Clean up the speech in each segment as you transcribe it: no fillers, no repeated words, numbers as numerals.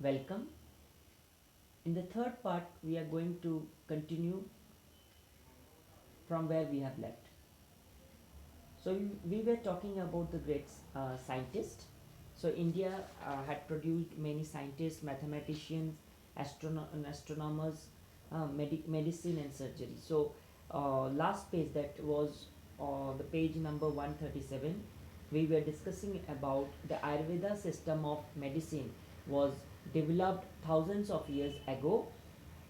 Welcome. In the third part, we are going to continue from where we have left. So, we were talking about the great scientists. So, India had produced many scientists, mathematicians, astronomers, medicine, and surgery. So, last page, that was the page number 137. We were discussing about the Ayurveda system of medicine was developed thousands of years ago,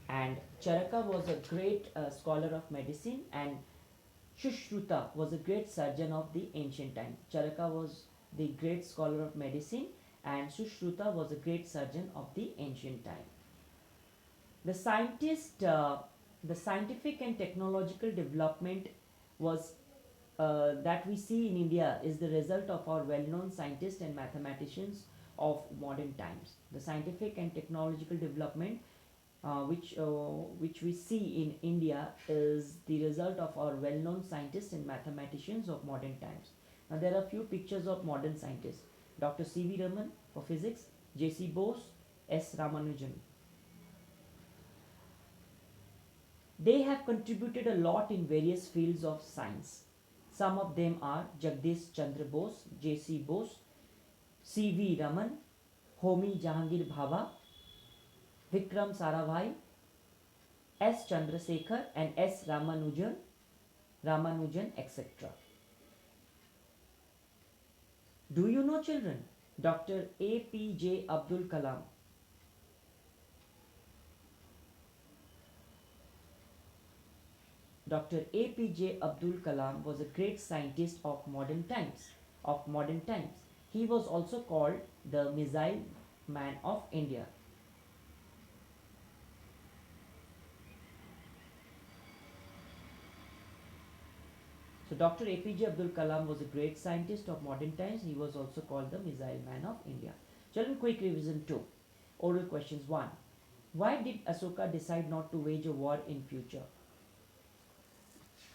and Charaka was a great scholar of medicine, and Shushruta was a great surgeon of the ancient time. Charaka was the great scholar of medicine, and Sushruta was a great surgeon of the ancient time. The the scientific and technological development was that we see in India is the result of our well-known scientists and mathematicians of modern times. The scientific and technological development which we see in India is the result of our well-known scientists and mathematicians of modern times. Now there are few pictures of modern scientists: Dr. C.V. Raman for physics, J.C. Bose, S. Ramanujan. They have contributed a lot in various fields of science. Some of them are Jagdish Chandra Bose, J.C. Bose, C.V. Raman, Homi Jahangir Bhabha, Vikram Sarabhai, S. Chandrasekhar, and S. Ramanujan, etc. Do you know, children? Dr. APJ Abdul Kalam. Dr. APJ Abdul Kalam was a great scientist of modern times. He was also called the Missile Man of India. So Dr. APJ Abdul Kalam was a great scientist of modern times. He was also called the Missile Man of India. Children, quick revision 2. Oral questions 1. Why did Ashoka decide not to wage a war in future?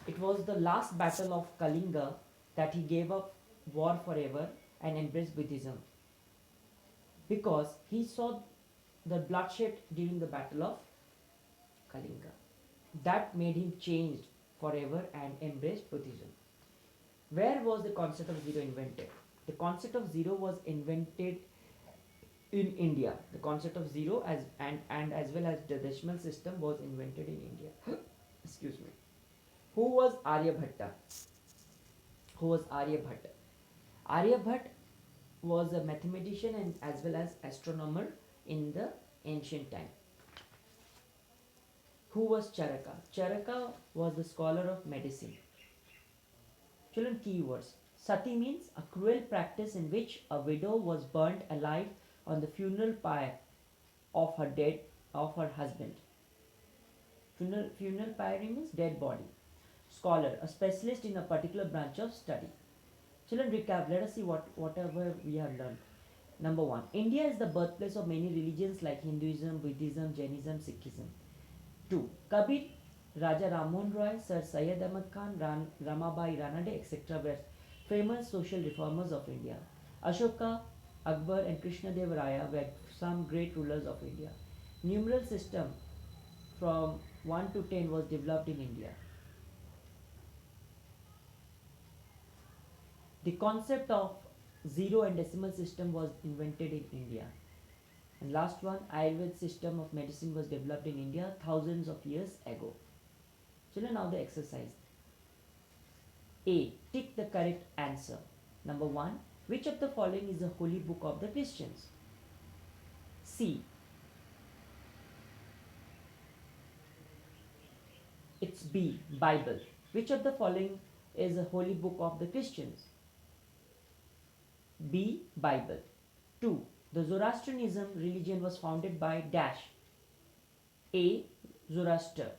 It was the last battle of Kalinga that he gave up war forever and embraced Buddhism, because he saw the bloodshed during the battle of Kalinga. That made him changed forever and embraced Buddhism. Where was the concept of zero invented? The concept of zero was invented in India. The concept of zero and as well as the decimal system was invented in India. Excuse me. Who was Aryabhatta? Aryabhatta was a mathematician and as well as astronomer in the ancient time. Who was Charaka? Charaka was the scholar of medicine. Children, keywords. Sati means a cruel practice in which a widow was burnt alive on the funeral pyre of her husband. Funeral pyre means dead body. Scholar, a specialist in a particular branch of study. Children, recap. Let us see whatever we have learned. Number 1. India is the birthplace of many religions like Hinduism, Buddhism, Jainism, Sikhism. 2. Kabir, Raja Rammohn Roy, Sir Syed Ahmad Khan, Ramabai Ranade, etc. were famous social reformers of India. Ashoka, Akbar, and Krishnadev Raya were some great rulers of India. Numeral system from 1 to 10 was developed in India. The concept of zero and decimal system was invented in India. And last one, Ayurveda system of medicine was developed in India thousands of years ago. Children, now the exercise. A. Tick the correct answer. Number 1. Which of the following is the holy book of the Christians? C. It's B. Bible. Which of the following is the holy book of the Christians? B. Bible. 2. The Zoroastrianism religion was founded by dash. A. Zoroaster.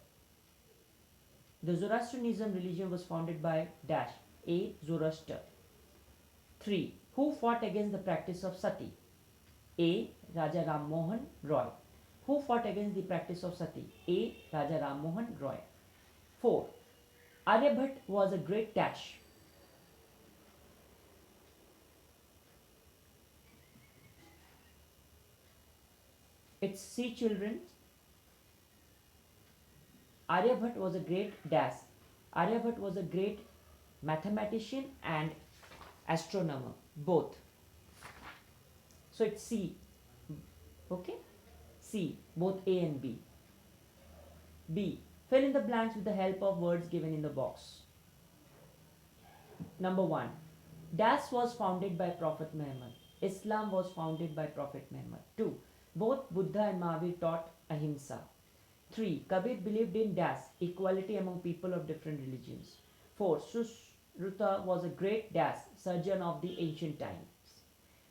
The Zoroastrianism religion was founded by dash. A. Zoroaster. 3. Who fought against the practice of sati? A. Raja Ram Mohan Roy. Who fought against the practice of sati? A. Raja Ram Mohan Roy. 4. Aryabhatta was a great dash. It's C children. Aryabhat was a great dash. Aryabhat was a great mathematician and astronomer, both. So it's C. Okay? C, both A and B. B, fill in the blanks with the help of words given in the box. Number 1, Das was founded by Prophet Muhammad. Islam was founded by Prophet Muhammad. 2, both Buddha and Mahavir taught ahimsa. 3, Kabir believed in Das, equality among people of different religions. 4, Sushruta was a great Das, surgeon of the ancient times.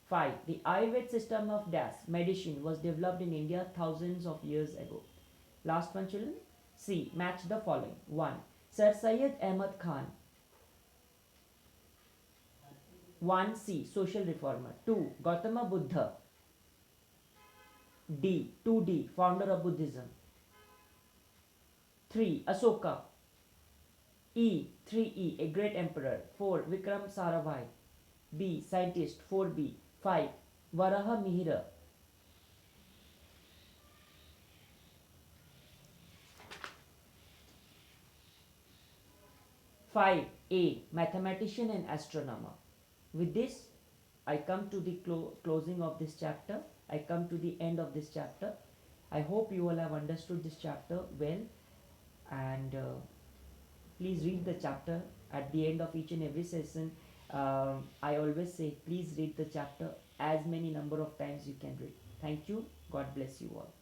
5, the Ayurveda system of Das, medicine, was developed in India thousands of years ago. Last one, children. C, match the following. 1, Sir Syed Ahmad Khan. 1C, social reformer. 2, Gautama Buddha. D, 2D, founder of Buddhism. 3, Asoka. E, 3E, a great emperor. 4, Vikram Sarabhai. B, scientist. 4B. 5, Varaha Mihira. 5A, mathematician and astronomer. With this, I come to the closing of this chapter. I come to the end of this chapter. I hope you all have understood this chapter well, and please read the chapter at the end of each and every session. I always say, please read the chapter as many number of times you can read. Thank you. God bless you all.